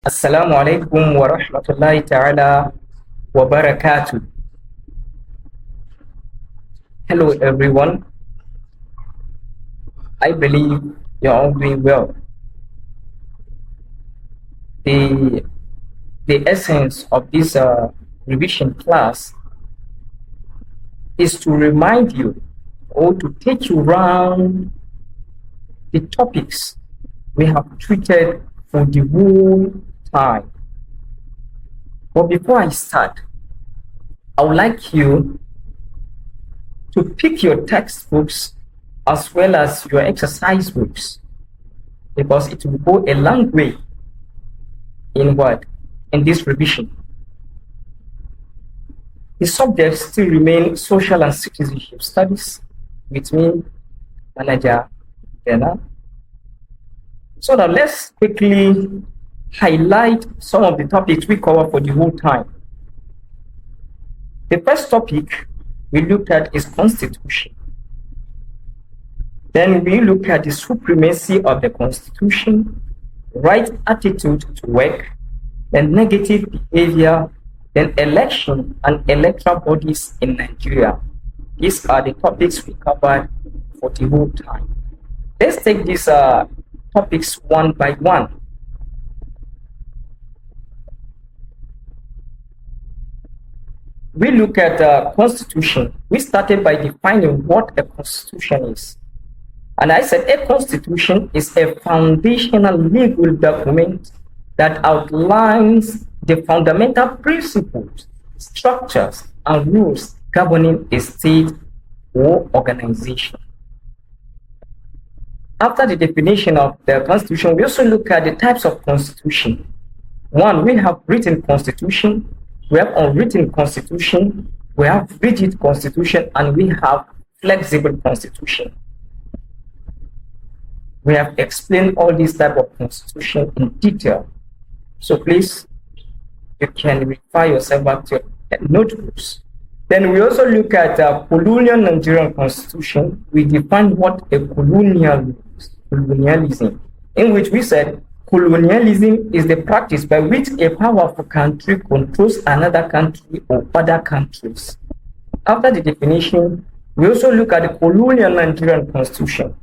Assalamu alaikum wa rahmatullahi ta'ala wa barakatuh. Hello everyone. I believe you're all doing well. The essence of this revision class is to remind you or to take you around the topics we have treated for the whole time. But before I start, I would like you to pick your textbooks as well as your exercise books, because it will go a long way in this revision. The subjects still remain social and citizenship studies with me, Manager Dena. So now let's quickly highlight some of the topics we cover for the whole time. The first topic we looked at is Constitution. Then we look at the supremacy of the Constitution, right attitude to work, then negative behavior, then election and electoral bodies in Nigeria. These are the topics we covered for the whole time. Let's take these topics one by one. We look at the Constitution. We started by defining what a Constitution is. And I said a Constitution is a foundational legal document that outlines the fundamental principles, structures, and rules governing a state or organization. After the definition of the Constitution, we also look at the types of Constitution. One, we have written Constitution, we have unwritten Constitution, we have rigid Constitution, and we have flexible Constitution. We have explained all these types of Constitution in detail. So please, you can refer yourself back to your notebooks. Then we also look at colonial Nigerian Constitution. We define what a colonialism, in which we said colonialism is the practice by which a powerful country controls another country or other countries. After the definition, we also look at the colonial Nigerian Constitution.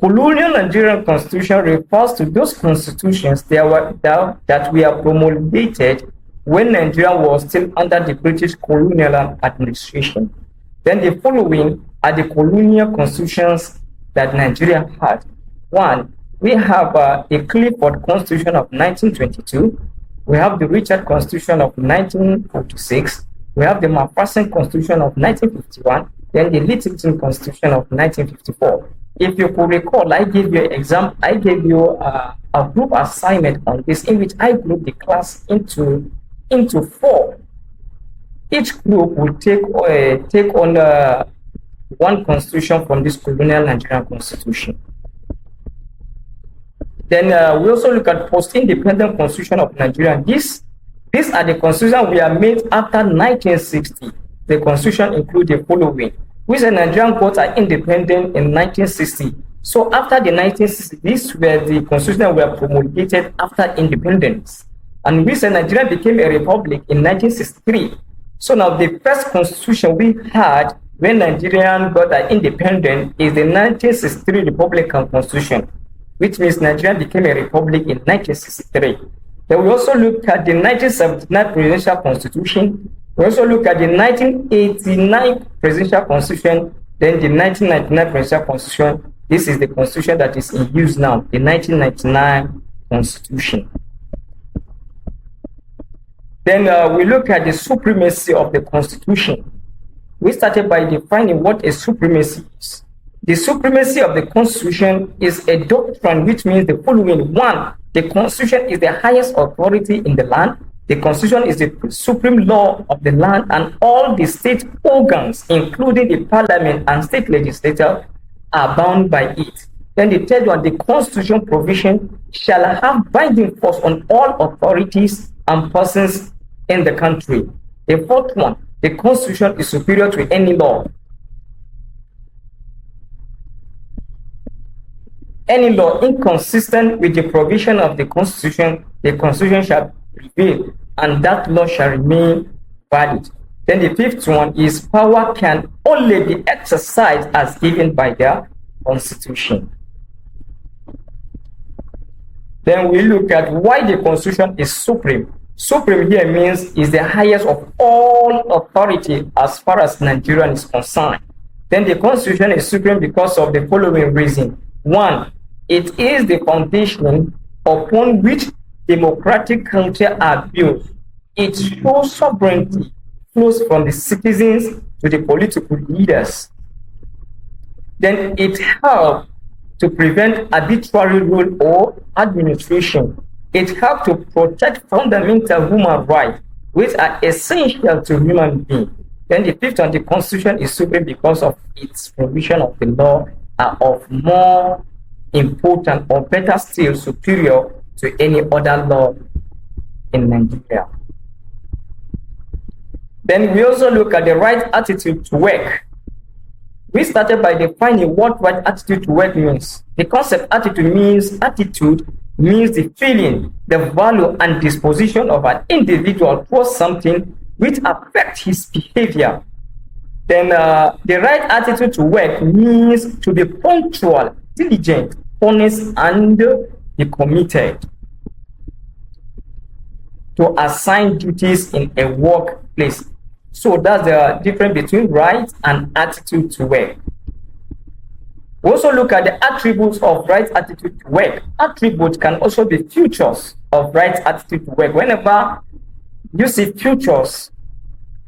Colonial Nigerian Constitution refers to those constitutions that were promulgated when Nigeria was still under the British colonial administration. Then the following are the colonial constitutions that Nigeria had. One, we have the Clifford Constitution of 1922. We have the Richard Constitution of 1946. We have the Macpherson Constitution of 1951. Then the Littleton Constitution of 1954. If you could recall, I gave you an example. I gave you a group assignment on this, in which I grouped the class into four. Each group will take on one constitution from this colonial Nigerian Constitution. Then we also look at post-independent Constitution of Nigeria. These are the constitutions we are made after 1960. The constitution includes the following. We said Nigerian courts are independent in 1960. So after the 1960s, these were the constitutions that were promulgated after independence. And we said Nigeria became a republic in 1963. So now the first constitution we had when Nigeria got independent is the 1963 Republican Constitution, which means Nigeria became a republic in 1963. Then we also looked at the 1979 Presidential Constitution. We also look at the 1989 Presidential Constitution, then the 1999 Presidential Constitution. This is the constitution that is in use now, the 1999 Constitution. Then we look at the supremacy of the Constitution. We started by defining what a supremacy is. The supremacy of the Constitution is a doctrine which means the following. One, the Constitution is the highest authority in the land. The Constitution is the supreme law of the land, and all the state organs, including the parliament and state legislature, are bound by it. Then the third one, the Constitution provision shall have binding force on all authorities and persons in the country. The fourth one, the Constitution is superior to any law. Any law inconsistent with the provision of the Constitution shall prevail, and that law shall remain valid. Then the fifth one is power can only be exercised as given by the Constitution. Then we look at why the Constitution is supreme. Supreme here means is the highest of all authority as far as Nigeria is concerned. Then the Constitution is supreme because of the following reason. One, it is the foundation upon which democratic countries are built. Its true sovereignty flows from the citizens to the political leaders. Then it helps to prevent arbitrary rule or administration. It helps to protect fundamental human rights, which are essential to human beings. Then the fifth one, the Constitution is supreme because of its provision of the law are of more important or better still superior to any other law in Nigeria. Then we also look at the right attitude to work. We started by defining what right attitude to work means. The concept attitude means the feeling, the value and disposition of an individual towards something which affects his behavior. Then the right attitude to work means to be punctual, diligent, honest, and be committed to assign duties in a workplace. So that's the difference between right and attitude to work. We also look at the attributes of right attitude to work. Attributes can also be features of right attitude to work. Whenever you see features,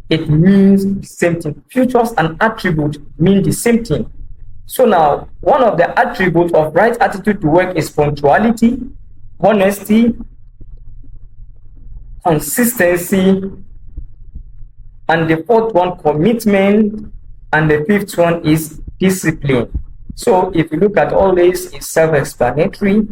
it means the same thing. Features and attributes mean the same thing. So now, one of the attributes of right attitude to work is punctuality, honesty, consistency, and the fourth one, commitment, and the fifth one is discipline. So if you look at all this, it's self-explanatory,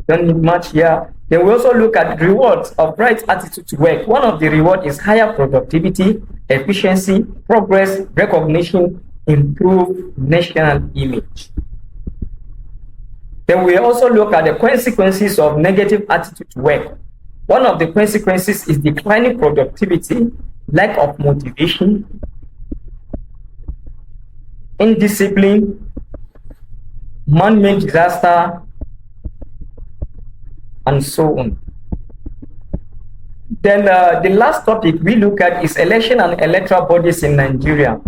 don't need much here. Then we also look at rewards of right attitude to work. One of the rewards is higher productivity, efficiency, progress, recognition, improved national image. Then we also look at the consequences of negative attitude to work. One of the consequences is declining productivity, lack of motivation, indiscipline, man-made disaster, and so on. Then the last topic we look at is election and electoral bodies in Nigeria.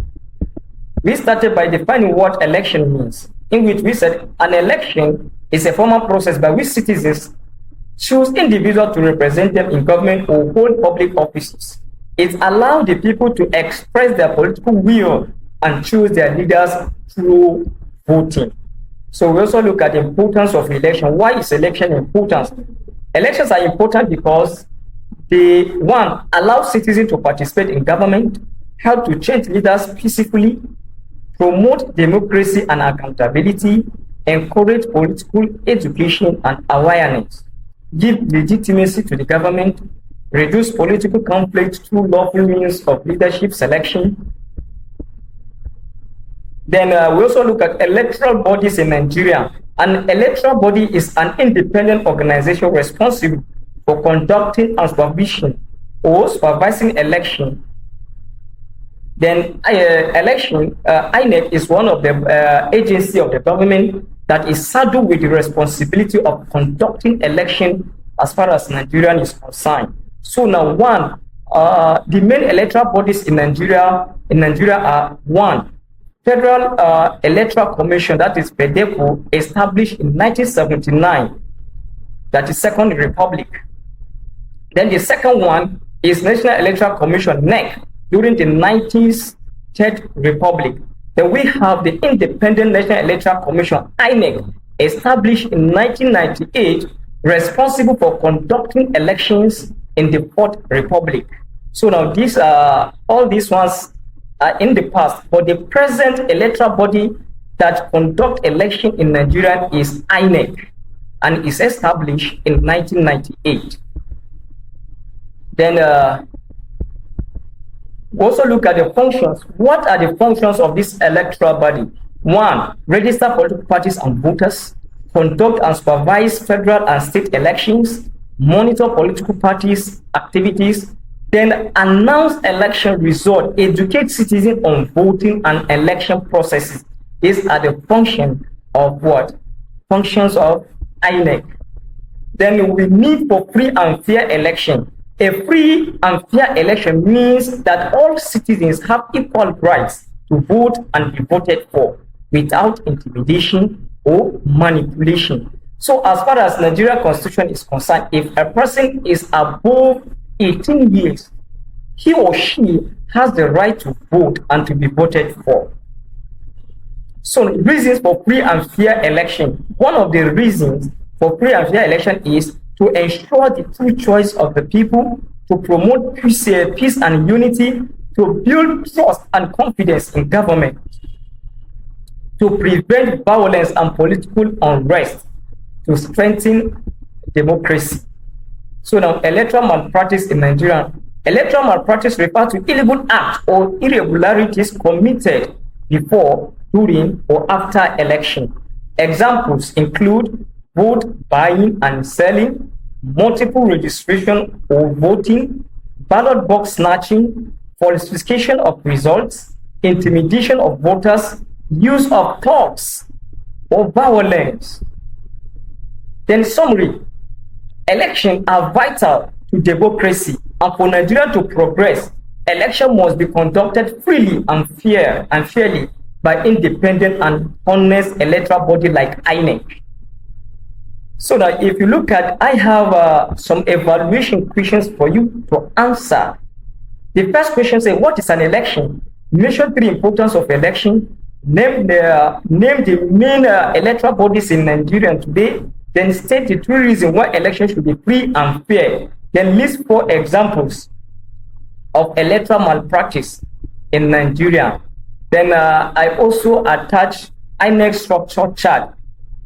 We started by defining what election means, in which we said an election is a formal process by which citizens choose individuals to represent them in government or hold public offices. It allows the people to express their political will and choose their leaders through voting. So we also look at the importance of election. Why is election important? Elections are important because they, one, allow citizens to participate in government, help to change leaders peacefully, promote democracy and accountability, encourage political education and awareness, give legitimacy to the government, reduce political conflict through lawful means of leadership selection. Then we also look at electoral bodies in Nigeria. An electoral body is an independent organization responsible for conducting and supervising election. Then INEC is one of the agencies of the government that is saddled with the responsibility of conducting election as far as Nigeria is concerned. So now, one, the main electoral bodies in Nigeria are one, Federal Electoral Commission, that is FEDECO, established in 1979, that is Second Republic. Then the second one is National Electoral Commission, NEC, during the 90s Third Republic. Then we have the Independent National Electoral Commission, INEC, established in 1998, responsible for conducting elections in the Fourth Republic. So now these all these ones are in the past, but the present electoral body that conduct election in Nigeria is INEC, and is established in 1998. Then we also look at the functions. What are the functions of this electoral body? One, register political parties and voters, conduct and supervise federal and state elections, monitor political parties' activities, then announce election results, educate citizens on voting and election processes. These are the functions of what? Functions of INEC. Then we need for free and fair election. A free and fair election means that all citizens have equal rights to vote and be voted for without intimidation or manipulation. So as far as Nigeria Constitution is concerned, if a person is above 18 years, he or she has the right to vote and to be voted for. So reasons for free and fair election. One of the reasons for free and fair election is to ensure the free choice of the people, to promote peace and unity, to build trust and confidence in government, to prevent violence and political unrest, to strengthen democracy. So now, electoral malpractice in Nigeria. Electoral malpractice refers to illegal acts or irregularities committed before, during, or after election. Examples include vote buying and selling, multiple registration or voting, ballot box snatching, falsification of results, intimidation of voters, use of thugs or violence. Then summary, elections are vital to democracy, and for Nigeria to progress, election must be conducted freely and fairly by independent and honest electoral body like INEC. So now if you look at, I have some evaluation questions for you to answer. The first question says, what is an election? Mention three importance of election. Name the main electoral bodies in Nigeria today. Then state the three reasons why elections should be free and fair. Then list 4 examples of electoral malpractice in Nigeria. Then I also attach INEC structure chart.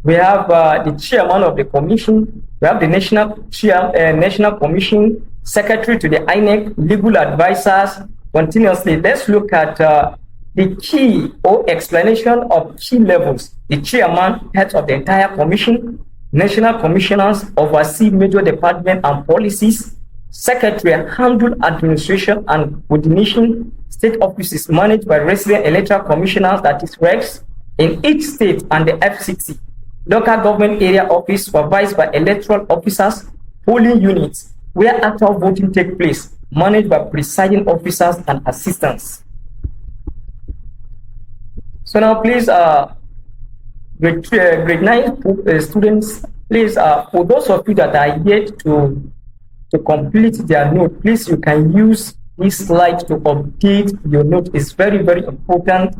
We have the chairman of the commission. We have the national commission, secretary to the INEC, legal advisors. Continuously, let's look at the key or explanation of key levels. The chairman, head of the entire commission. National commissioners oversee major departments and policies. Secretary handle administration and coordination. State offices managed by resident electoral commissioners, that is RECs, in each state, and the FCT. Local government area office supervised by electoral officers. Polling units where actual voting takes place, managed by presiding officers and assistants. So now please, grade 9 students, please, for those of you that are yet to complete their note, please, you can use this slide to update your note. It's very, very important.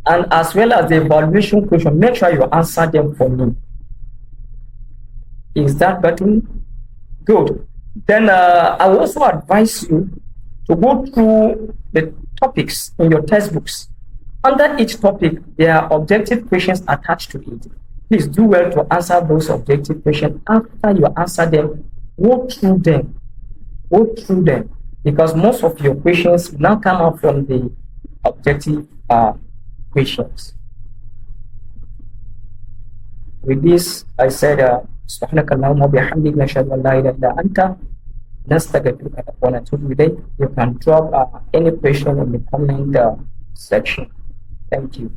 And as well as the evaluation question, make sure you answer them for me. Is that button? Good. Then I will also advise you to go through the topics in your textbooks. Under each topic, there are objective questions attached to it. Please do well to answer those objective questions. After you answer them, go through them. Go through them. Because most of your questions now come out from the objective questions. With this, I said, Subhanakallahumma bihamdik nashhadu an la ilaha illa anta nastaghfiruka wa natubu ilayk. You can drop any question in the comment section. Thank you.